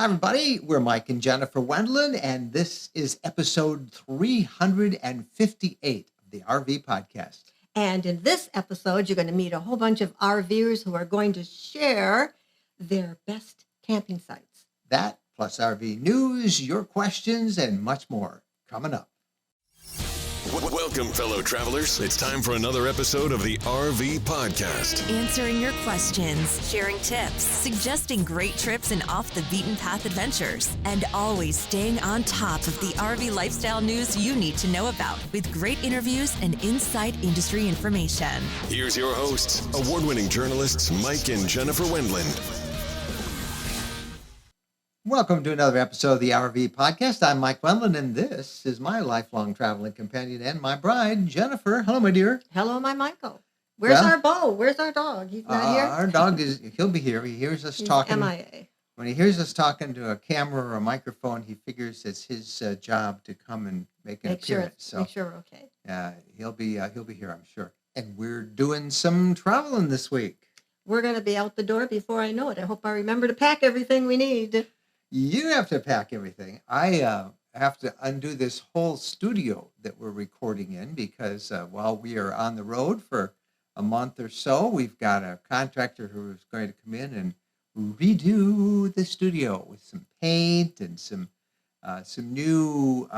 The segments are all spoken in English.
Hi, everybody. We're Mike and Jennifer Wendland, and this is episode 358 of the RV podcast. And in this episode, you're going to meet a whole bunch of RVers who are going to share their best camping sites. That, plus RV news, your questions, and much more coming up. Welcome, fellow travelers. It's time for another episode of the RV Podcast. Answering your questions, sharing tips, suggesting great trips and off-the-beaten-path adventures, and always staying on top of the RV lifestyle news you need to know about with great interviews and inside industry information. Here's your hosts, award-winning journalists Mike and Jennifer Wendland. Welcome to another episode of the RV podcast. I'm Mike Wendland, and this is my lifelong traveling companion and my bride, Jennifer. Hello, my dear. Hello, my Michael. Where's our Bo? Where's our dog? He's not here? Our dog he'll be here. He hears us talking. MIA. When he hears us talking to a camera or a microphone, he figures it's his job to come and make an appearance. Make sure we're okay. He'll be here, I'm sure. And we're doing some traveling this week. We're going to be out the door before I know it. I hope I remember to pack everything we need. You have to pack everything. I have to undo this whole studio that we're recording in because while we are on the road for a month or so, we've got a contractor who is going to come in and redo the studio with some paint and some new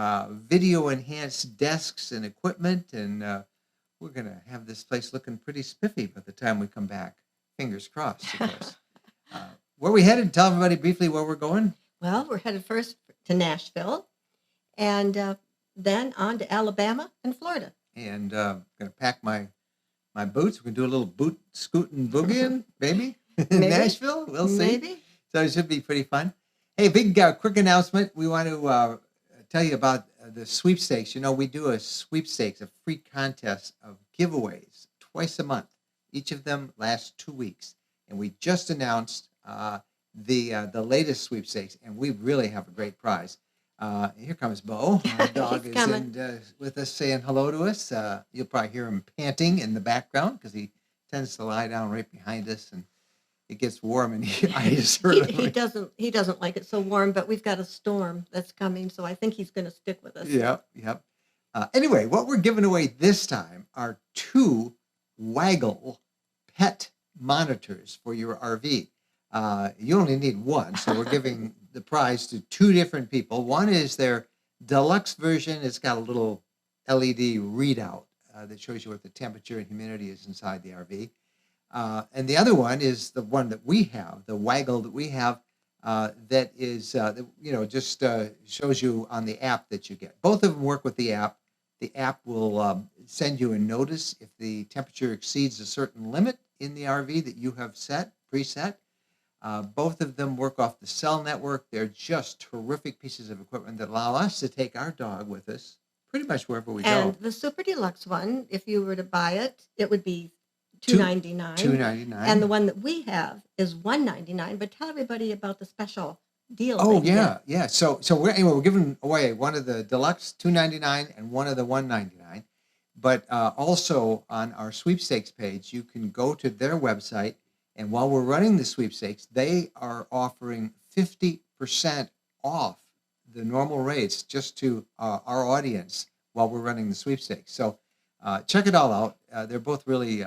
video enhanced desks and equipment, and we're going to have this place looking pretty spiffy by the time we come back. Fingers crossed, of course. Where are we headed? Tell everybody briefly where we're going. Well, we're headed first to Nashville and then on to Alabama and Florida. And I'm going to pack my boots. We're going to do a little boot scooting boogieing, maybe, in Nashville. We'll see. Maybe. So it should be pretty fun. Hey, big quick announcement. We want to tell you about the sweepstakes. You know, we do a sweepstakes, a free contest of giveaways twice a month. Each of them lasts 2 weeks. And we just announced the latest sweepstakes, and we really have a great prize. Here comes Bo. Our dog is with us saying hello to us. You'll probably hear him panting in the background because he tends to lie down right behind us, and it gets warm and he he doesn't like it so warm, but we've got a storm that's coming, so I think he's going to stick with us. Yep. Anyway, what we're giving away this time are 2 Waggle pet monitors for your RV. You only need one, so we're giving the prize to 2 different people. One is their deluxe version. It's got a little LED readout that shows you what the temperature and humidity is inside the RV. And the other one is the one that we have, the Waggle that we have, that is, just shows you on the app that you get. Both of them work with the app. The app will send you a notice if the temperature exceeds a certain limit in the RV that you have preset. Both of them work off the cell network. They're just terrific pieces of equipment that allow us to take our dog with us pretty much wherever we go. And the super deluxe one, if you were to buy it, it would be $299. $299. And the one that we have is $199. But tell everybody about the special deal. Oh, yeah. So we're giving away one of the deluxe $299 and one of the $199. But also on our sweepstakes page, you can go to their website. And while we're running the sweepstakes, they are offering 50% off the normal rates just to our audience while we're running the sweepstakes. So check it all out. They're both really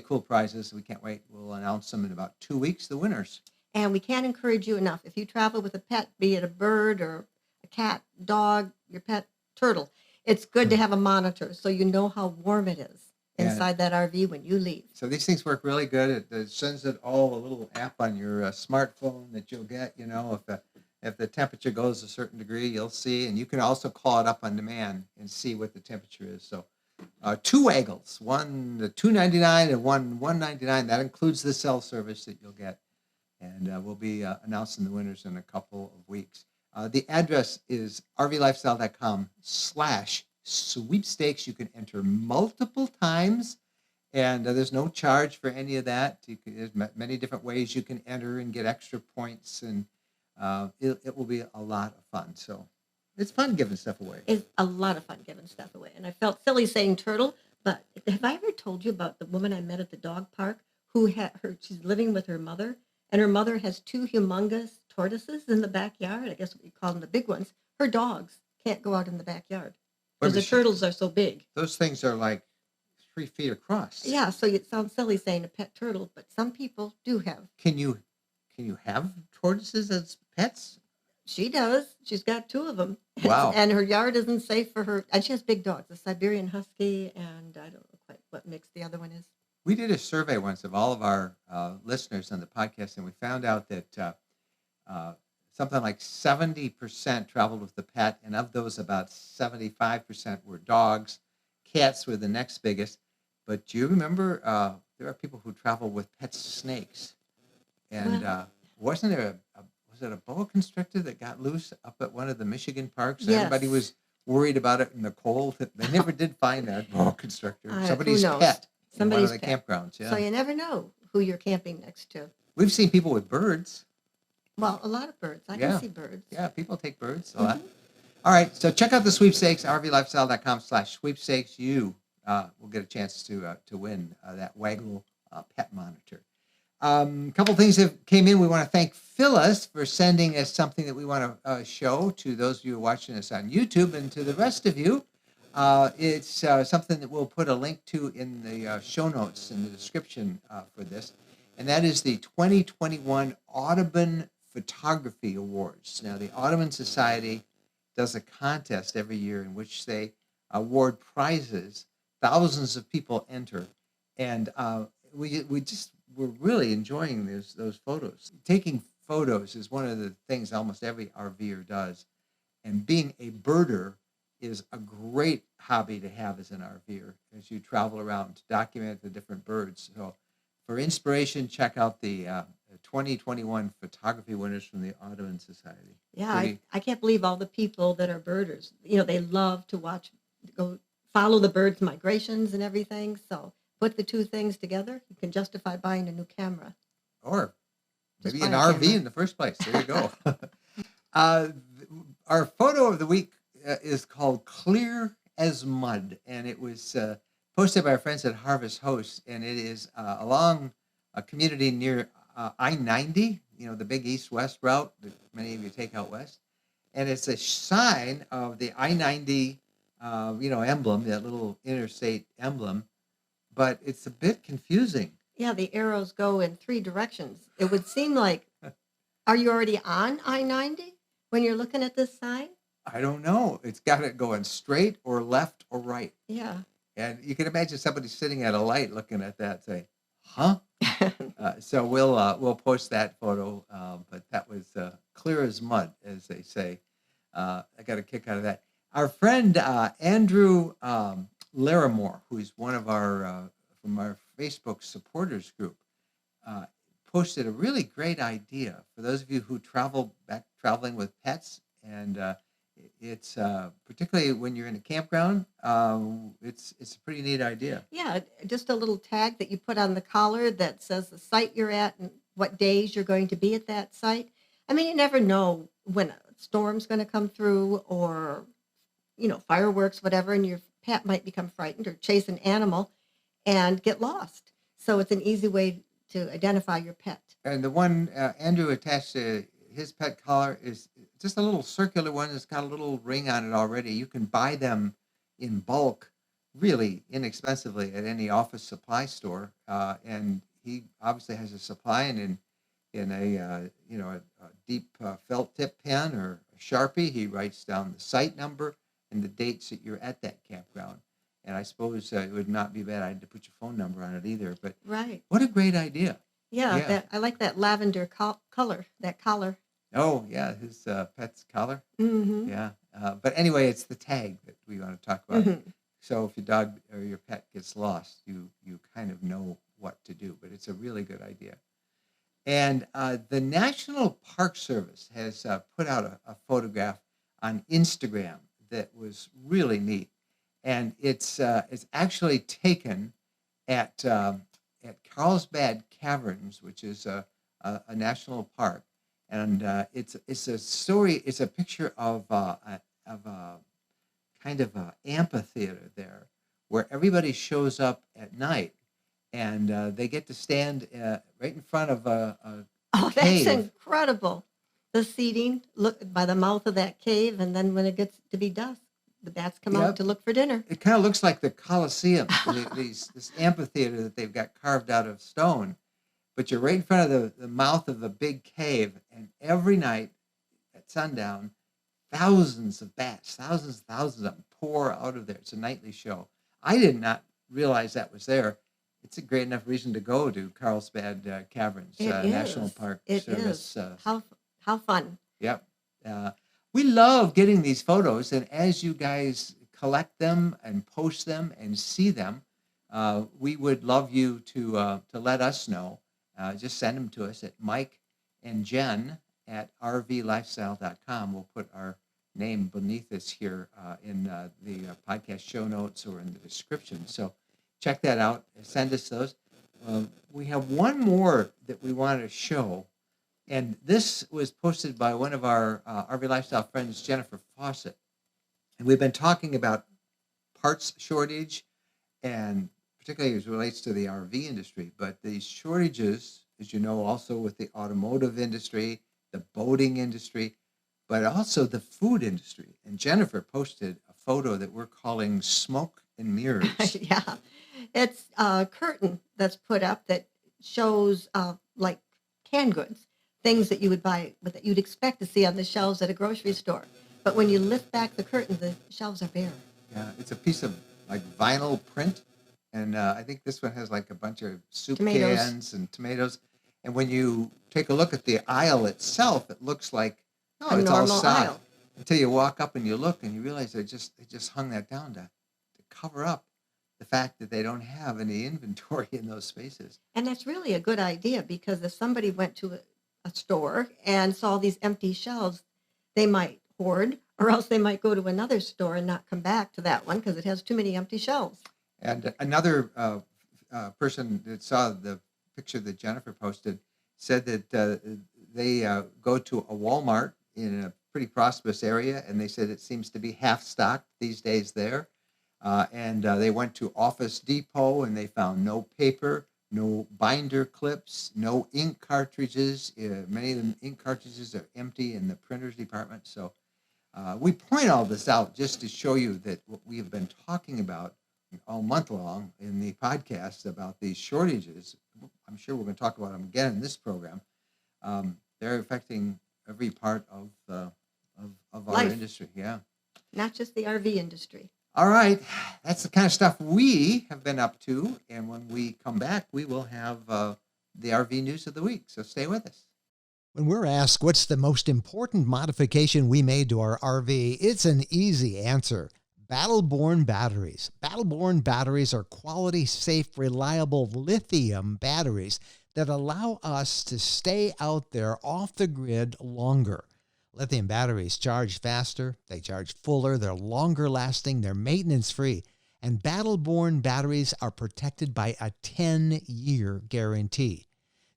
cool prizes. We can't wait. We'll announce them in about 2 weeks, the winners. And we can't encourage you enough. If you travel with a pet, be it a bird or a cat, dog, your pet turtle, it's good to have a monitor so you know how warm it is inside that RV when you leave. So these things work really good. It sends it all a little app on your smartphone that you'll get. You know, if the temperature goes a certain degree, you'll see, and you can also call it up on demand and see what the temperature is. So 2 Waggles, one the $299 and one $199. That includes the cell service that you'll get, and we'll be announcing the winners in a couple of weeks. The address is rvlifestyle.com/sweepstakes. You can enter multiple times, and there's no charge for any of that. There's many different ways you can enter and get extra points, and it will be a lot of fun. So it's fun giving stuff away. It's a lot of fun giving stuff away. And I felt silly saying turtle, but have I ever told you about the woman I met at the dog park who she's living with her mother, and her mother has 2 humongous tortoises in the backyard. I guess we call them the big ones. Her dogs can't go out in the backyard Wait a because the minute, turtles are so big. those things are like 3 feet across. Yeah, so it sounds silly saying a pet turtle, but some people do have. Can you have tortoises as pets? She does. She's got 2 of them. Wow. And her yard isn't safe for her. And she has big dogs, a Siberian Husky, and I don't know quite what mix the other one is. We did a survey once of all of our listeners on the podcast, and we found out that something like 70% traveled with the pet, and of those, about 75% were dogs. Cats were the next biggest. But do you remember there are people who travel with pet snakes? And wasn't there was it a boa constrictor that got loose up at one of the Michigan parks? Yes. Everybody was worried about it in the cold. They never did find that boa constrictor. Somebody's who knows? pet. Somebody's in one of the pet. campgrounds. Yeah. So you never know who you're camping next to. We've seen people with birds. Well, a lot of birds. I Yeah. can see birds. Yeah, people take birds a lot. All right, so check out the sweepstakes, rvlifestyle.com/sweepstakes. You will get a chance to win that Waggle pet monitor. A couple things that came in. We want to thank Phyllis for sending us something that we want to show to those of you watching us on YouTube, and to the rest of you. It's something that we'll put a link to in the show notes in the description for this, and that is the 2021 Audubon Photography Awards. Now, the Audubon Society does a contest every year in which they award prizes. Thousands of people enter, and we're really enjoying those photos. Taking photos is one of the things almost every RVer does, and being a birder is a great hobby to have as an RVer as you travel around to document the different birds. So for inspiration, check out the 2021 photography winners from the Audubon Society. Yeah, I can't believe all the people that are birders. You know, they love to go follow the birds' migrations and everything. So put the 2 things together, you can justify buying a new camera. Or Just maybe an buy a RV camera. in the first place. There you go. Our photo of the week is called Clear as Mud, and it was posted by our friends at Harvest Host, and it is along a community near I-90, the big east-west route that many of you take out west. And it's a sign of the I-90, emblem, that little interstate emblem, but it's a bit confusing. Yeah, the arrows go in 3 directions. It would seem like, are you already on I-90 when you're looking at this sign? I don't know. It's got it going straight or left or right. Yeah. And you can imagine somebody sitting at a light looking at that saying, huh? So we'll post that photo, but that was clear as mud, as they say. I got a kick out of that. Our friend Andrew Larimore, who's one of our from our Facebook supporters group, posted a really great idea for those of you who traveling with pets, and it's particularly when you're in a campground. It's a pretty neat idea. Yeah, just a little tag that you put on the collar that says the site you're at and what days you're going to be at that site. I mean, you never know when a storm's going to come through, or, fireworks, whatever, and your pet might become frightened or chase an animal and get lost. So it's an easy way to identify your pet. And the one Andrew attached to his pet collar is just a little circular one. It's got a little ring on it already. You can buy them in bulk, really inexpensively, at any office supply store. And he obviously has a supply, and in a deep felt tip pen or a Sharpie, he writes down the site number and the dates that you're at that campground. And I suppose it would not be a bad idea to put your phone number on it either. But Right. what a great idea. Yeah. I like that lavender color, that collar. Oh, yeah, his pet's collar. Mm-hmm. Yeah. But anyway, it's the tag that we want to talk about. Mm-hmm. So if your dog or your pet gets lost, you kind of know what to do. But it's a really good idea. And the National Park Service has put out a photograph on Instagram that was really neat. And it's actually taken at Carlsbad Caverns, which is a national park. And it's a story. It's a picture of a kind of a amphitheater there, where everybody shows up at night, and they get to stand right in front of a Oh, that's cave. incredible. the seating, look by the mouth of that cave, and then when it gets to be dusk, the bats come Yep. out to look for dinner. It kind of looks like the Colosseum, this amphitheater that they've got carved out of stone. But you're right in front of the mouth of a big cave, and every night at sundown, thousands of bats, thousands of them pour out of there. It's a nightly show. I did not realize that was there. It's a great enough reason to go to Carlsbad Caverns National Park It Service. is. How fun. Yep. We love getting these photos, and as you guys collect them and post them and see them, we would love you to let us know. Just send them to us at Mike and Jen at rvlifestyle.com. We'll put our name beneath us here in the podcast show notes or in the description. So check that out. Send us those. We have one more that we want to show. And this was posted by one of our RV Lifestyle friends, Jennifer Fawcett. And we've been talking about parts shortage, and particularly as it relates to the RV industry. But these shortages, as you know, also with the automotive industry, the boating industry, but also the food industry. And Jennifer posted a photo that we're calling Smoke and Mirrors. Yeah. It's a curtain that's put up that shows like canned goods, things that you would buy, that you'd expect to see on the shelves at a grocery store. But when you lift back the curtain, the shelves are bare. Yeah, it's a piece of like vinyl print. And I think this one has like a bunch of soup Tomatoes. cans and tomatoes. And when you take a look at the aisle itself, it looks like, A it's all normal stock. aisle. Until you walk up and you look and you realize they just hung that down to cover up the fact that they don't have any inventory in those spaces. And that's really a good idea, because if somebody went to a store and saw these empty shelves, they might hoard, or else they might go to another store and not come back to that one because it has too many empty shelves. And another person that saw the picture that Jennifer posted said that they go to a Walmart in a pretty prosperous area, and they said it seems to be half stocked these days there. And they went to Office Depot, and they found no paper, no binder clips, no ink cartridges. Many of the ink cartridges are empty in the printers department. So we point all this out just to show you that what we have been talking about all month long in the podcast about these shortages, I'm sure we're going to talk about them again in this program. They're affecting every part of our Life. industry. Yeah. Not just the RV industry. All right. That's the kind of stuff we have been up to. And when we come back, we will have the RV news of the week. So stay with us. When we're asked what's the most important modification we made to our RV, it's an easy answer. Battleborn Batteries. Battleborn Batteries are quality, safe, reliable lithium batteries that allow us to stay out there off the grid longer. Lithium batteries charge faster, they charge fuller, they're longer lasting, they're maintenance free, and Battleborn batteries are protected by a 10-year guarantee.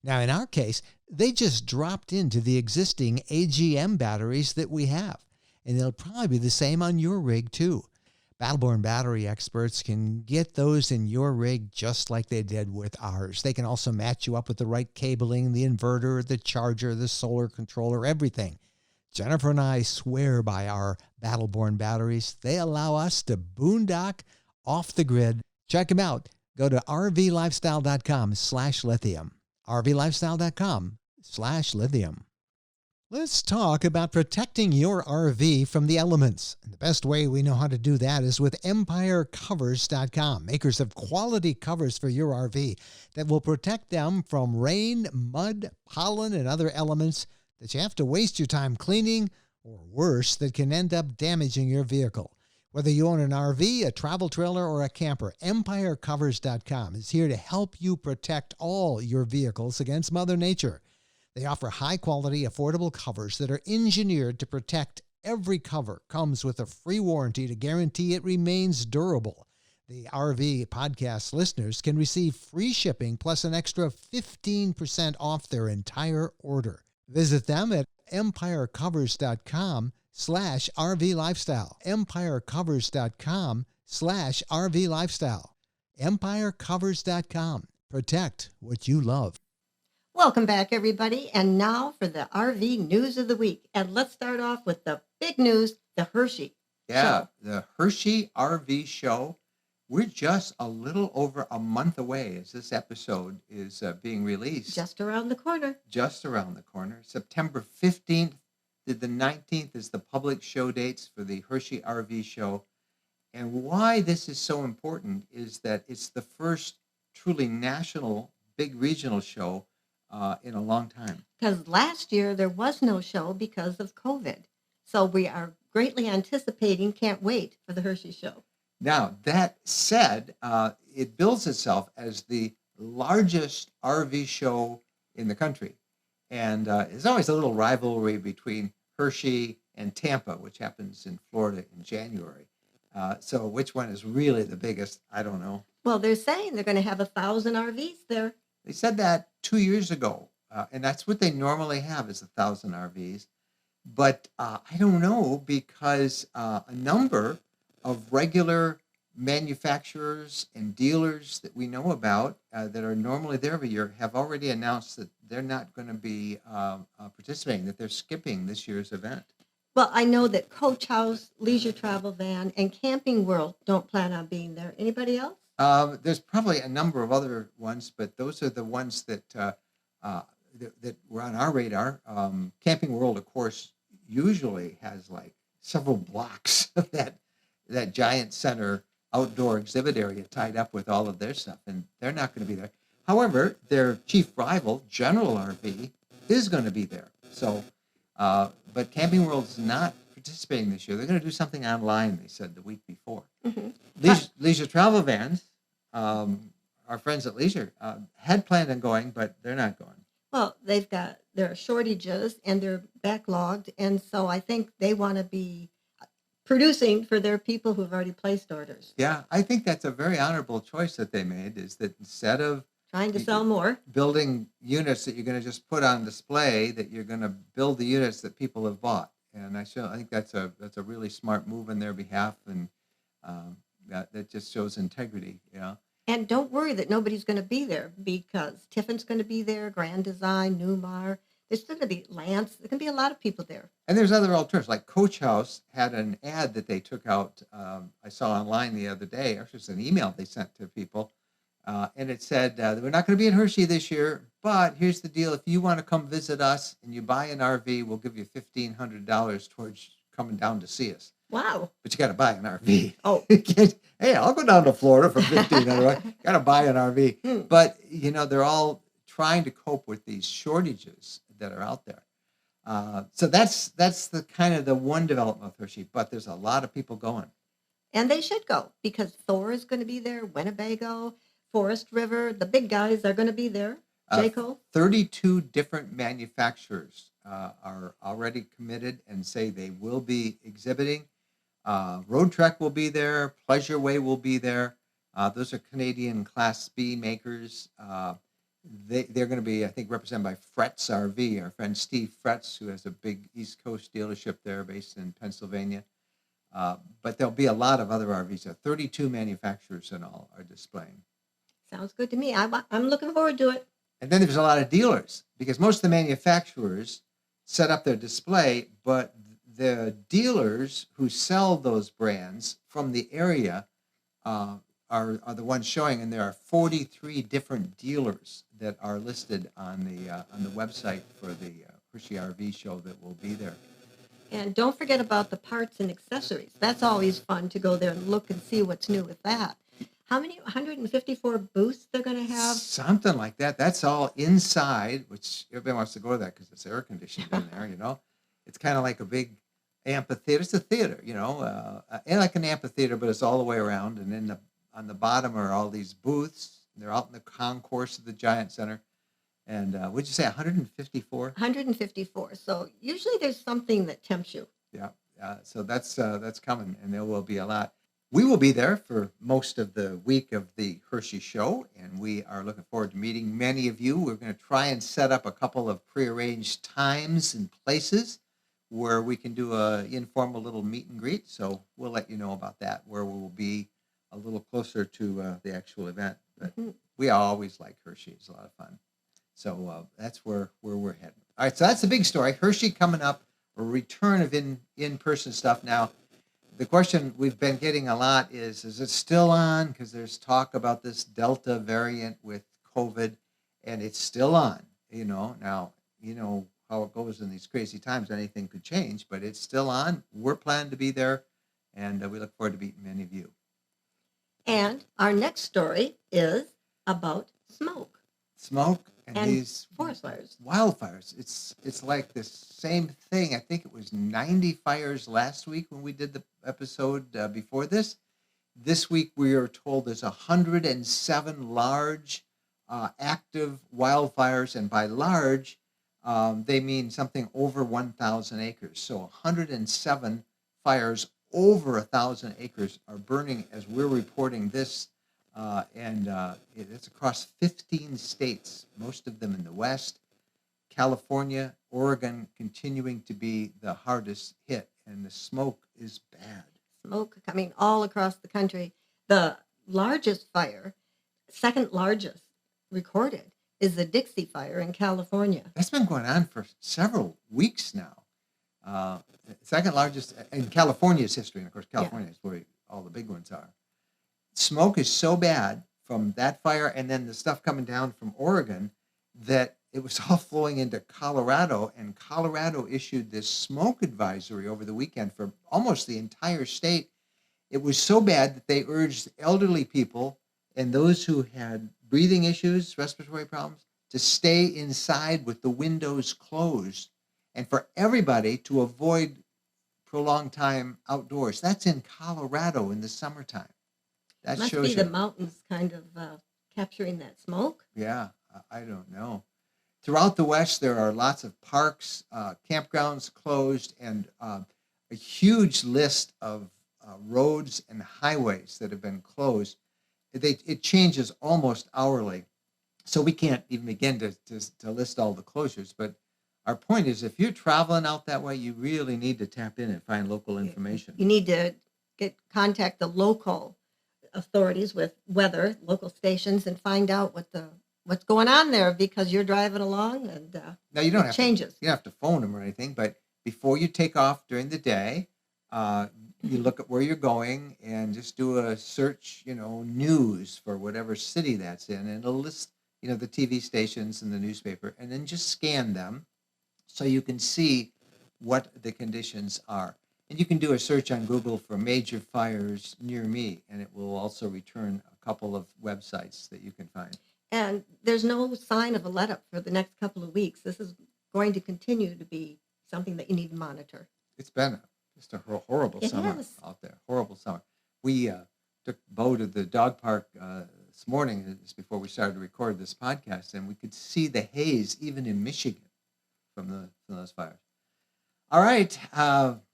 Now, in our case, they just dropped into the existing AGM batteries that we have, and they'll probably be the same on your rig too. Battleborn battery experts can get those in your rig just like they did with ours. They can also match you up with the right cabling, the inverter, the charger, the solar controller, everything. Jennifer and I swear by our Battleborn batteries. They allow us to boondock off the grid. Check them out. Go to rvlifestyle.com/lithium. rvlifestyle.com/lithium. Let's talk about protecting your RV from the elements. And the best way we know how to do that is with EmpireCovers.com, makers of quality covers for your RV that will protect them from rain, mud, pollen, and other elements that you have to waste your time cleaning, or worse, that can end up damaging your vehicle. Whether you own an RV, a travel trailer, or a camper, EmpireCovers.com is here to help you protect all your vehicles against Mother Nature. They offer high-quality, affordable covers that are engineered to protect. Every cover comes with a free warranty to guarantee it remains durable. The RV podcast listeners can receive free shipping plus an extra 15% off their entire order. Visit them at EmpireCovers.com/RVLifestyle. EmpireCovers.com/RVLifestyle. EmpireCovers.com. Protect what you love. Welcome back, everybody. And now for the RV news of the week. And let's start off with the big news, the Hershey Yeah, Show. the Hershey RV Show. We're just a little over a month away as this episode is being released. Just around the corner. Just around the corner. September 15th to the 19th is the public show dates for the Hershey RV Show. And why this is so important is that it's the first truly national, big regional show in a long time. Because last year there was no show because of COVID. So we are greatly anticipating, can't wait for the Hershey Show. Now, that said, it bills itself as the largest RV show in the country. And there's always a little rivalry between Hershey and Tampa, which happens in Florida in January. So which one is really the biggest? I don't know. Well, they're saying they're going to have 1,000 RVs there. They said that 2 years ago, and that's what they normally have is 1,000 RVs. But I don't know because a number of regular manufacturers and dealers that we know about that are normally there every year have already announced that they're not going to be participating, that they're skipping this year's event. Well, I know that Coach House, Leisure Travel Van, and Camping World don't plan on being there. Anybody else? There's probably a number of other ones, but those are the ones that that were on our radar. Camping World, of course, usually has like several blocks of that giant center outdoor exhibit area tied up with all of their stuff, and they're not going to be there. However, their chief rival, General RV, is going to be there. So, but Camping World's not participating this year. They're going to do something online, they said the week before. Mm-hmm. Leisure Travel Vans, our friends at Leisure, had planned on going, but they're not going. Well, there are shortages and they're backlogged. And so I think they want to be producing for their people who've already placed orders. Yeah, I think that's a very honorable choice that they made, is that instead of Trying to sell more. building units that you're going to just put on display, that you're going to build the units that people have bought. And I think that's a really smart move on their behalf, and that just shows integrity, you know. And don't worry that nobody's going to be there, because Tiffin's going to be there, Grand Design, Newmar. There's going to be Lance. There's going to be a lot of people there. And there's other alternatives, like Coach House had an ad that they took out, I saw online the other day, actually it's an email they sent to people, and it said, we're not going to be in Hershey this year, but here's the deal. If you want to come visit us and you buy an RV, we'll give you $1,500 towards coming down to see us. Wow. But you got to buy an RV. Oh. Hey, I'll go down to Florida for $1,500. Got to buy an RV. But, you know, they're all trying to cope with these shortages that are out there. So that's the kind of the one development with Hershey. But there's a lot of people going. And they should go, because Thor is going to be there, Winnebago, Forest River, the big guys are going to be there. Jayco. 32 different manufacturers are already committed and say they will be exhibiting. Road Trek will be there. Pleasure Way will be there. Those are Canadian Class B makers. They're going to be, I think, represented by Fretz RV, our friend Steve Fretz, who has a big East Coast dealership there based in Pennsylvania. But there'll be a lot of other RVs. 32 manufacturers in all are displaying. Sounds good to me. I'm looking forward to it. And then there's a lot of dealers, because most of the manufacturers set up their display, but the dealers who sell those brands from the area are the ones showing, and there are 43 different dealers that are listed on the website for the Hershey RV Show that will be there. And don't forget about the parts and accessories. That's always fun to go there and look and see what's new with that. How many? 154 booths they're going to have? Something like that. That's all inside, which everybody wants to go to that because it's air conditioned in there, you know. It's kind of like a big amphitheater. It's a theater, you know, and like an amphitheater, but it's all the way around. And then on the bottom are all these booths. They're out in the concourse of the Giant Center. And what'd you say, 154? 154. So usually there's something that tempts you. Yeah. So that's coming, and there will be a lot. We will be there for most of the week of the Hershey Show, and we are looking forward to meeting many of you. We're going to try and set up a couple of prearranged times and places where we can do an informal little meet and greet. So we'll let you know about that, where we will be a little closer to the actual event. But we always like Hershey. It's a lot of fun. So that's where we're heading. All right, so that's the big story. Hershey coming up, a return of in-person stuff. Now, the question we've been getting a lot is it still on? Because there's talk about this Delta variant with COVID, and it's still on. Now, how it goes in these crazy times, anything could change, but it's still on. We're planning to be there, and we look forward to meeting many of you. And our next story is about smoke And these forest fires. Wildfires. It's like the same thing. I think it was 90 fires last week when we did the episode before this. This week we are told there's 107 large active wildfires, and by large, they mean something over 1,000 acres. So 107 fires over 1,000 acres are burning as we're reporting this. It's across 15 states, most of them in the West. California, Oregon continuing to be the hardest hit, and the smoke is bad. Smoke coming all across the country. The largest fire, second largest recorded, is the Dixie Fire in California. That's been going on for several weeks now. Second largest in California's history, and of course, California is where all the big ones are. Smoke is so bad from that fire and then the stuff coming down from Oregon that it was all flowing into Colorado, and Colorado issued this smoke advisory over the weekend for almost the entire state. It was so bad that they urged elderly people and those who had breathing issues, respiratory problems, to stay inside with the windows closed, and for everybody to avoid prolonged time outdoors. That's in Colorado in the summertime. That Must shows be you. the mountains kind of capturing that smoke. Yeah, I don't know. Throughout the West, there are lots of parks, campgrounds closed, and a huge list of roads and highways that have been closed. It changes almost hourly, so we can't even begin to list all the closures. But our point is, if you're traveling out that way, you really need to tap in and find local information. You need to contact the local authorities with weather, local stations, and find out what's going on there, because you're driving along and Now you don't have changes. You don't have to phone them or anything, but before you take off during the day, you look at where you're going and just do a search, news for whatever city that's in, and it'll list, the TV stations and the newspaper, and then just scan them so you can see what the conditions are. And you can do a search on Google for major fires near me, and it will also return a couple of websites that you can find. And there's no sign of a let up for the next couple of weeks. This is going to continue to be something that you need to monitor. It's been just a horrible summer out there. Horrible summer. We took Bo to the dog park this morning, just before we started to record this podcast, and we could see the haze even in Michigan from those fires. All right.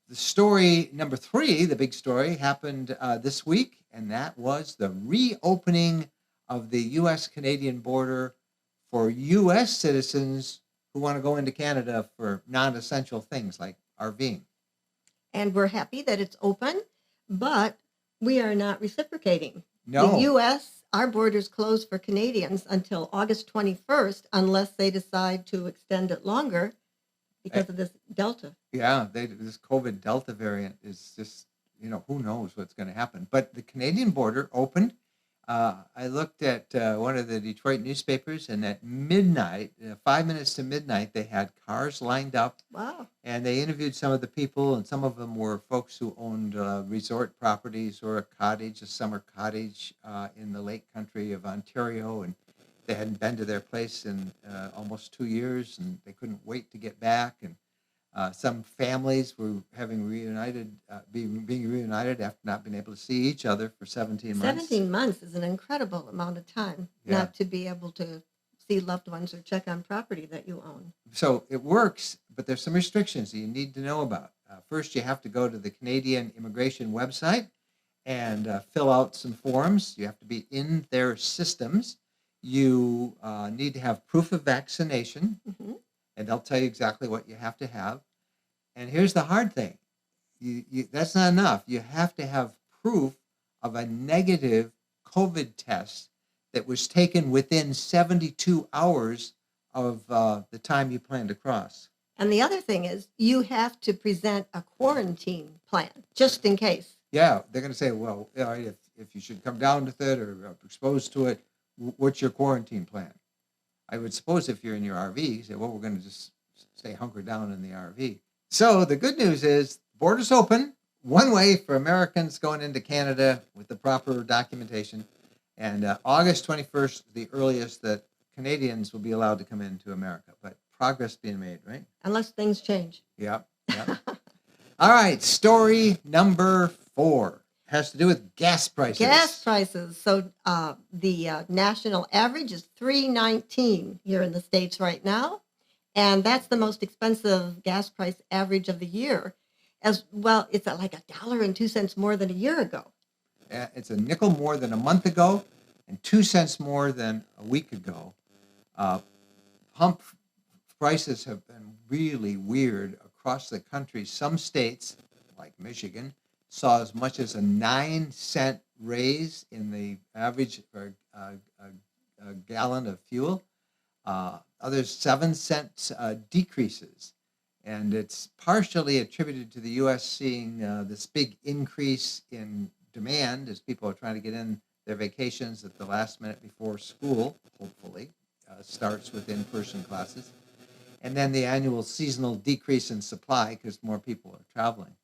The story number 3, the big story, happened this week, and that was the reopening of the U.S.-Canadian border for U.S. citizens who want to go into Canada for non-essential things like RVing. And we're happy that it's open, but we are not reciprocating. No. The U.S., our border's closed for Canadians until August 21st, unless they decide to extend it longer because of this Delta. Yeah, this COVID Delta variant is just, who knows what's going to happen. But the Canadian border opened. I looked at one of the Detroit newspapers, and at midnight, 5 minutes to midnight, they had cars lined up. Wow. And they interviewed some of the people, and some of them were folks who owned resort properties or a summer cottage in the lake country of Ontario. And they hadn't been to their place in almost 2 years, and they couldn't wait to get back. And some families were having being reunited after not being able to see each other for 17 months. 17 months is an incredible amount of time not to be able to see loved ones or check on property that you own. So it works, but there's some restrictions that you need to know about. First, you have to go to the Canadian immigration website and fill out some forms. You have to be in their systems. You need to have proof of vaccination. Mm-hmm. And they'll tell you exactly what you have to have. And here's the hard thing. That's not enough. You have to have proof of a negative COVID test that was taken within 72 hours of the time you plan to cross. And the other thing is you have to present a quarantine plan just in case. Yeah, they're going to say, well, all right, if you should come down with it or are exposed to it, what's your quarantine plan? I would suppose if you're in your RV, you say, well, we're going to just stay hunkered down in the RV. So the good news is borders open one way for Americans going into Canada with the proper documentation. And August 21st, the earliest that Canadians will be allowed to come into America. But progress being made, right? Unless things change. Yeah. All right. Story number 4 has to do with gas prices. Gas prices. So the national average is $3.19 here in the States right now. And that's the most expensive gas price average of the year. As well, it's at like $1.02 more than a year ago. It's a nickel more than a month ago and 2 cents more than a week ago. Pump prices have been really weird across the country. Some states, like Michigan, saw as much as a 9-cent raise in the average for a gallon of fuel. Others 7-cent decreases. And it's partially attributed to the U.S. seeing this big increase in demand as people are trying to get in their vacations at the last minute before school, hopefully, starts with in-person classes. And then the annual seasonal decrease in supply because more people are traveling.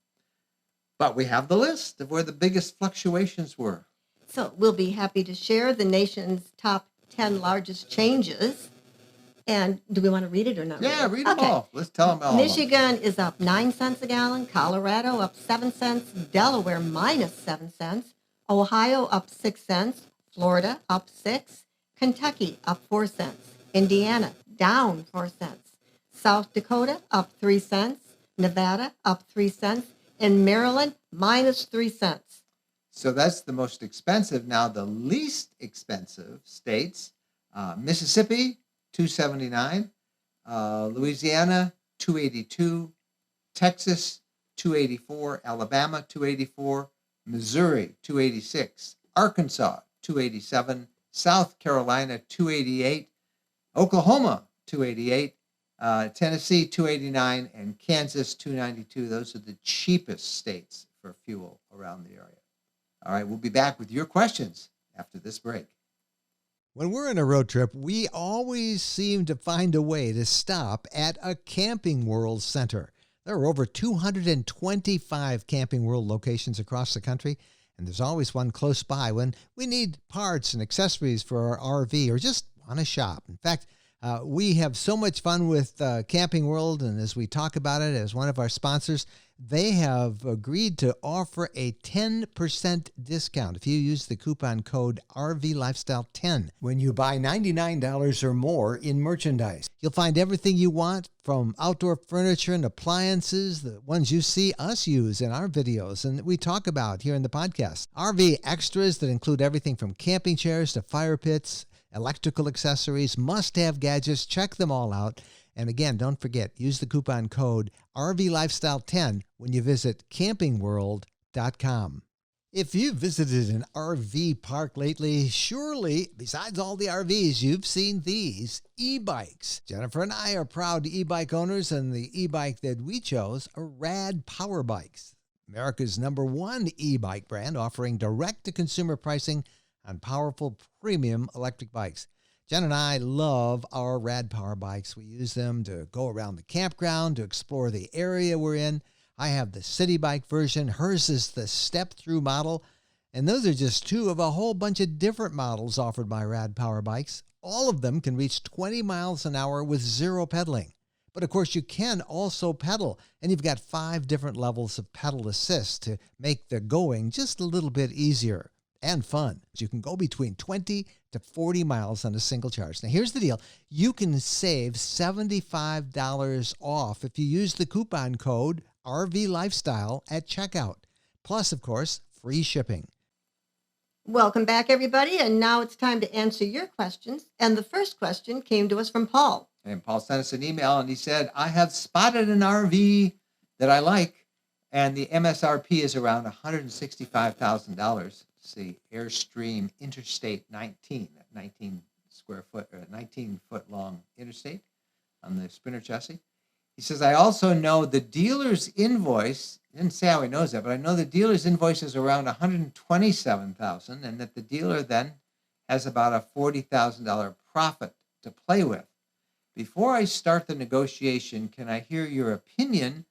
But we have the list of where the biggest fluctuations were. So we'll be happy to share the nation's top 10 largest changes. And do we want to read it or not? Yeah, read them all. Let's tell them all. Michigan is up 9 cents a gallon. Colorado up 7 cents. Delaware minus 7 cents. Ohio up 6 cents. Florida up 6. Kentucky up 4 cents. Indiana down 4 cents. South Dakota up 3 cents. Nevada up 3 cents. And Maryland minus 3 cents. So that's the most expensive. Now the least expensive states, Mississippi, $2.79, Louisiana, $2.82, Texas, $2.84, Alabama, $2.84, Missouri, $2.86, Arkansas, $2.87, South Carolina, $2.88, Oklahoma, $2.88, Tennessee, $2.89, and Kansas, $2.92. Those are the cheapest states for fuel around the area. All right, we'll be back with your questions after this break. When we're on a road trip, we always seem to find a way to stop at a Camping World center. There are over 225 Camping World locations across the country, and there's always one close by when we need parts and accessories for our RV or just want to shop. In fact, we have so much fun with Camping World, and as we talk about it as one of our sponsors, they have agreed to offer a 10% discount if you use the coupon code RVLifestyle10 when you buy $99 or more in merchandise. You'll find everything you want from outdoor furniture and appliances, the ones you see us use in our videos and that we talk about here in the podcast. RV extras that include everything from camping chairs to fire pits, electrical accessories, must-have gadgets. Check them all out. And again, don't forget, use the coupon code RVLifestyle10 when you visit campingworld.com. If you've visited an RV park lately, surely, besides all the RVs, you've seen these e-bikes. Jennifer and I are proud e-bike owners, and the e-bike that we chose are Rad Power Bikes, America's #1 e-bike brand, offering direct-to-consumer pricing on powerful premium electric bikes. Jen and I love our Rad Power Bikes. We use them to go around the campground, to explore the area we're in. I have the city bike version. Hers is the step-through model. And those are just 2 of a whole bunch of different models offered by Rad Power Bikes. All of them can reach 20 miles an hour with 0 pedaling. But of course, you can also pedal. And you've got 5 different levels of pedal assist to make the going just a little bit easier and fun. You can go between 20 to 40 miles on a single charge. Now, here's the deal. You can save $75 off if you use the coupon code RVLifestyle at checkout. Plus, of course, free shipping. Welcome back, everybody. And now it's time to answer your questions. And the first question came to us from Paul. And Paul sent us an email, and he said, I have spotted an RV that I like, and the MSRP is around $165,000. See, Airstream Interstate 19, 19 square foot, or 19-foot long interstate on the Sprinter chassis. He says, I also know the dealer's invoice, he didn't say how he knows that, but I know the dealer's invoice is around $127,000, and that the dealer then has about a $40,000 profit to play with. Before I start the negotiation, can I hear your opinion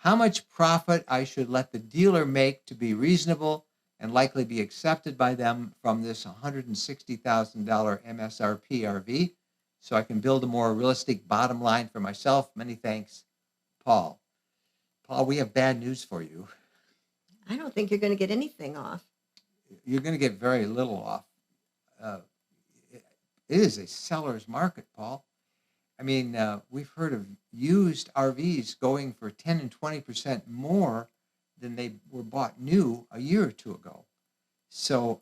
how much profit I should let the dealer make to be reasonable and likely be accepted by them from this $160,000 MSRP RV, so I can build a more realistic bottom line for myself? Many thanks, Paul. Paul, we have bad news for you. I don't think you're going to get anything off. You're going to get very little off. It is a seller's market, Paul. I mean, we've heard of used RVs going for 10 and 20% more than they were bought new a year or two ago. So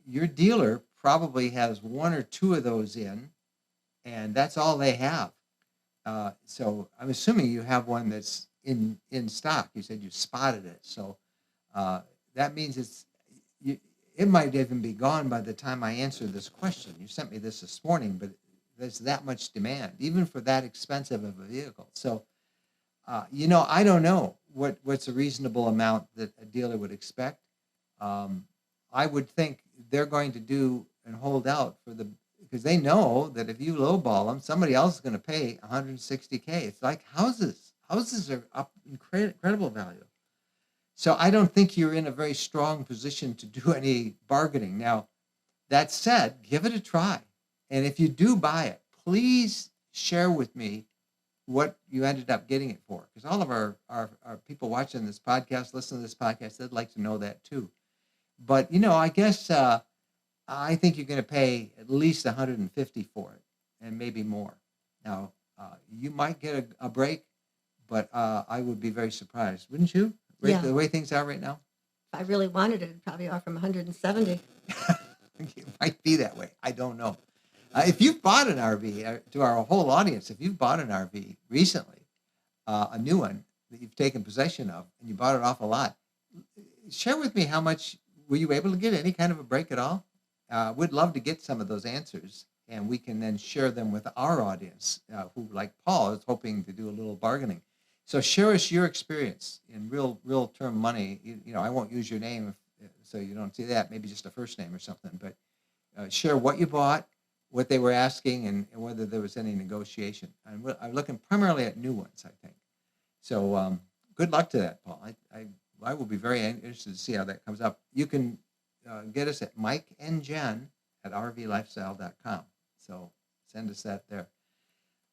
your dealer probably has one or two of those in, and that's all they have. So I'm assuming you have one that's in stock. You said you spotted it. So that means it might even be gone by the time I answer this question. You sent me this morning, but there's that much demand, even for that expensive of a vehicle. So, I don't know what's a reasonable amount that a dealer would expect. I would think they're going to do and hold out because they know that if you lowball them, somebody else is going to pay $160K. It's like houses. Houses are up incredible value. So I don't think you're in a very strong position to do any bargaining. Now, that said, give it a try. And if you do buy it, please share with me what you ended up getting it for. Because all of our people watching this podcast, listening to this podcast, they'd like to know that too. But, I guess I think you're going to pay at least $150 for it and maybe more. Now, you might get a break, but I would be very surprised. Wouldn't you? Yeah. The way things are right now? If I really wanted it, I'd probably offer them 170. It might be that way. I don't know. If you've bought an RV, to our whole audience, if you've bought an RV recently, a new one that you've taken possession of, and you bought it off a lot, share with me how much, were you able to get any kind of a break at all? We'd love to get some of those answers, and we can then share them with our audience, who, like Paul, is hoping to do a little bargaining. So share us your experience in real term money. I won't use your name so you don't see that, maybe just a first name or something, but share what you bought, what they were asking, and whether there was any negotiation. I'm looking primarily at new ones, I think. So good luck to that, Paul. I will be very interested to see how that comes up. You can get us at Mike and Jen at rvlifestyle.com. So send us that there.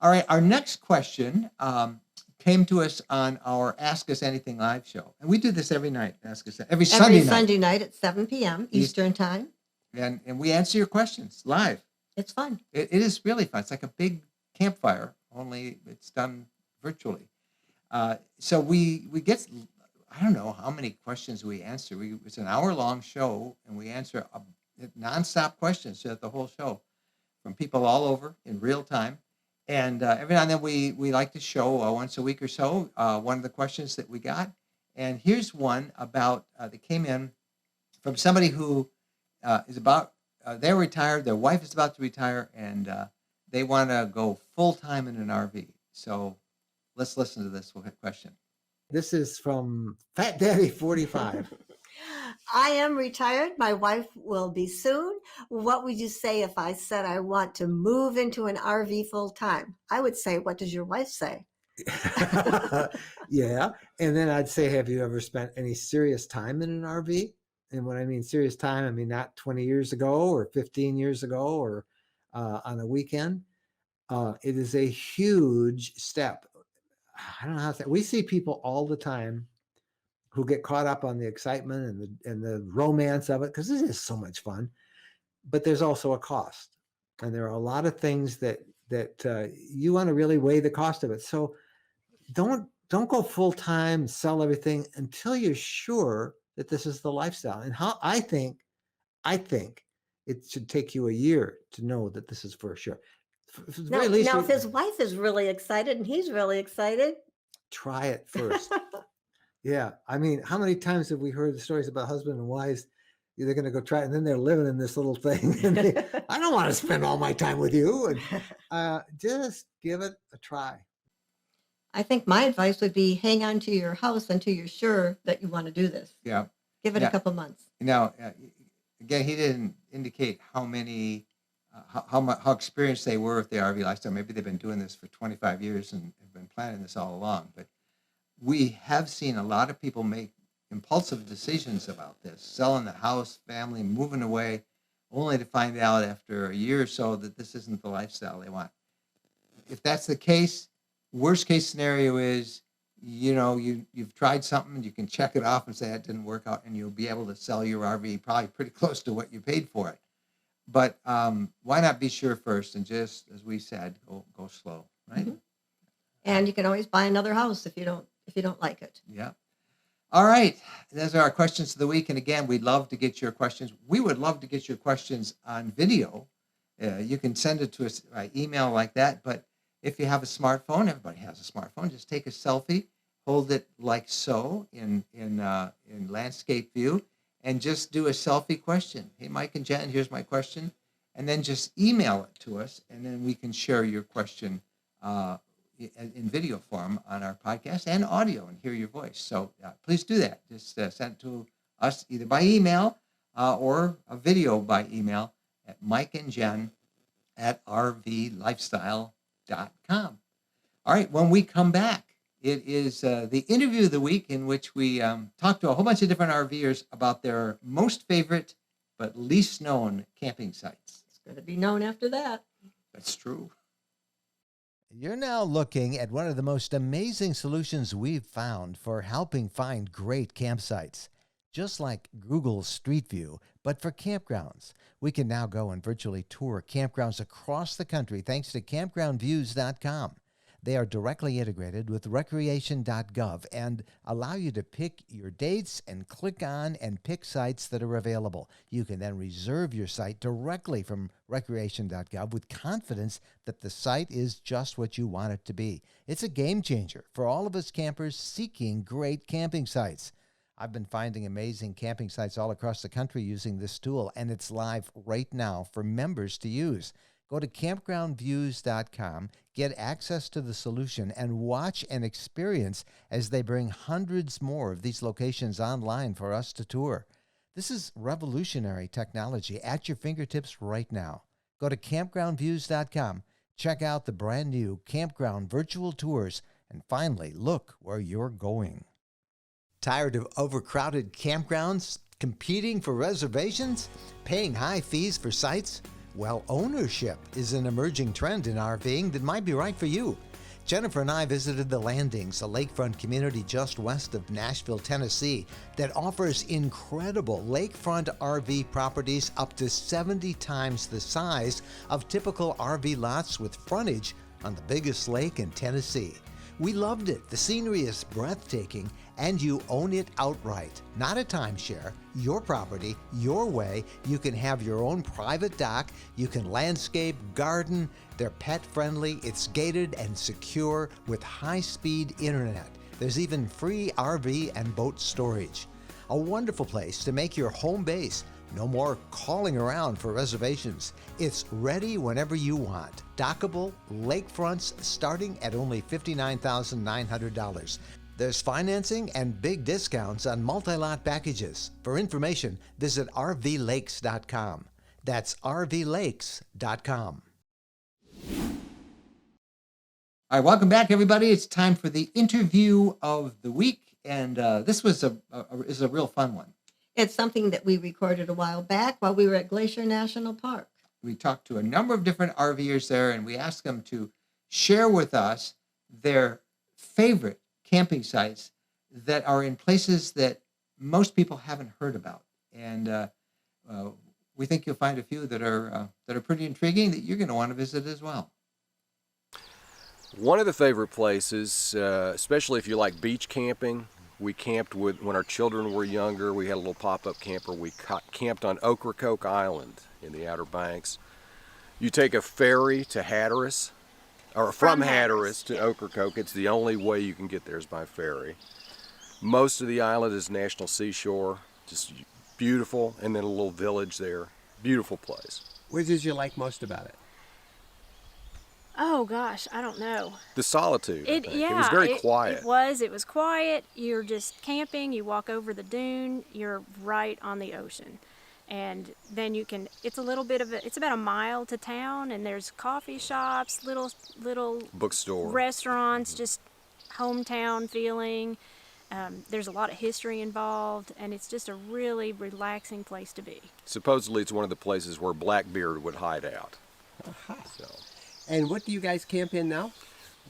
All right, our next question came to us on our Ask Us Anything live show. And we do this every night, every Sunday night at 7 p.m. Eastern time. And we answer your questions live. It's fun. It is really fun. It's like a big campfire, only it's done virtually. So we get, I don't know how many questions we answer. It's an hour-long show, and we answer nonstop questions throughout the whole show from people all over in real time. And every now and then we like to show once a week or so one of the questions that we got. And here's one about that came in from somebody who is about, they're retired, their wife is about to retire, and they want to go full-time in an RV. So let's listen to this question. This is from Fat Daddy 45. I am retired. My wife will be soon. What would you say if I said I want to move into an RV full time? I would say, what does your wife say? Yeah. And then I'd say, have you ever spent any serious time in an RV? And when I mean serious time, I mean not 20 years ago or 15 years ago or on a weekend. It is a huge step. I don't know how to say. We see people all the time who get caught up on the excitement and the romance of it, because this is so much fun. But there's also a cost, and there are a lot of things that you want to really weigh the cost of it. So don't go full time, sell everything until you're sure that this is the lifestyle. And how I think it should take you a year to know that this is for sure. Now, if his wife is really excited and he's really excited, try it first. Yeah. I mean, how many times have we heard the stories about husband and wives, they're going to go try it, and then they're living in this little thing. And I don't want to spend all my time with you. And just give it a try. I think my advice would be hang on to your house until you're sure that you want to do this. Yeah. Give it a couple months. Now, again, he didn't indicate how many, how experienced they were with the RV lifestyle. Maybe they've been doing this for 25 years and have been planning this all along. But we have seen a lot of people make impulsive decisions about this, selling the house, family, moving away, only to find out after a year or so that this isn't the lifestyle they want. If that's the case, worst case scenario is, you've tried something, you can check it off and say it didn't work out, and you'll be able to sell your RV probably pretty close to what you paid for it. But why not be sure first and just, as we said, go slow, right? Mm-hmm. And you can always buy another house if you don't like it. Yeah. All right. Those are our questions of the week. And again, we'd love to get your questions. We would love to get your questions on video. You can send it to us by email like that. But if you have a smartphone, everybody has a smartphone, just take a selfie, hold it like so in landscape view, and just do a selfie question. Hey, Mike and Jen, here's my question. And then just email it to us, and then we can share your question in video form on our podcast and audio and hear your voice. So please do that. Just send it to us either by email or a video by email at mikeandjen@rvlifestyle.com. All right, when we come back, it is the interview of the week, in which we talk to a whole bunch of different RVers about their most favorite but least known camping sites. It's going to be known after that. That's true. You're now looking at one of the most amazing solutions we've found for helping find great campsites. Just like Google Street View, but for campgrounds. We can now go and virtually tour campgrounds across the country thanks to campgroundviews.com. They are directly integrated with recreation.gov and allow you to pick your dates and click on and pick sites that are available. You can then reserve your site directly from recreation.gov with confidence that the site is just what you want it to be. It's a game changer for all of us campers seeking great camping sites. I've been finding amazing camping sites all across the country using this tool, and it's live right now for members to use. Go to campgroundviews.com, get access to the solution, and watch and experience as they bring hundreds more of these locations online for us to tour. This is revolutionary technology at your fingertips right now. Go to campgroundviews.com, check out the brand new Campground virtual tours, and finally look where you're going. Tired of overcrowded campgrounds, competing for reservations, paying high fees for sites? Well, ownership is an emerging trend in RVing that might be right for you. Jennifer and I visited the Landings, a lakefront community just west of Nashville, Tennessee, that offers incredible lakefront RV properties up to 70 times the size of typical RV lots with frontage on the biggest lake in Tennessee. We loved it. The scenery is breathtaking, and you own it outright. Not a timeshare, your property, your way. You can have your own private dock. You can landscape, garden. They're pet friendly. It's gated and secure with high-speed internet. There's even free RV and boat storage. A wonderful place to make your home base. No more calling around for reservations. It's ready whenever you want. Dockable lakefronts starting at only $59,900. There's financing and big discounts on multi-lot packages. For information, visit rvlakes.com. That's rvlakes.com. All right, welcome back, everybody. It's time for the interview of the week, and this was a real fun one. It's something that we recorded a while back while we were at Glacier National Park. We talked to a number of different RVers there, and we asked them to share with us their favorite camping sites that are in places that most people haven't heard about. And we think you'll find a few that are pretty intriguing that you're going to want to visit as well. One of the favorite places, especially if you like beach camping, we camped when our children were younger. We had a little pop-up camper. We camped on Ocracoke Island in the Outer Banks. You take a ferry to Hatteras, or from Hatteras to Ocracoke. It's the only way you can get there is by ferry. Most of the island is National Seashore, just beautiful, and then a little village there. Beautiful place. What did you like most about it? Oh gosh, I don't know. The solitude. I think. Yeah, It was very quiet. It was quiet. You're just camping. You walk over the dune. You're right on the ocean, and then you can. It's a little bit of it's about a mile to town, and there's coffee shops, little Bookstore. restaurants, just hometown feeling. There's a lot of history involved, and it's just a really relaxing place to be. Supposedly, it's one of the places where Blackbeard would hide out. So. And what do you guys camp in now?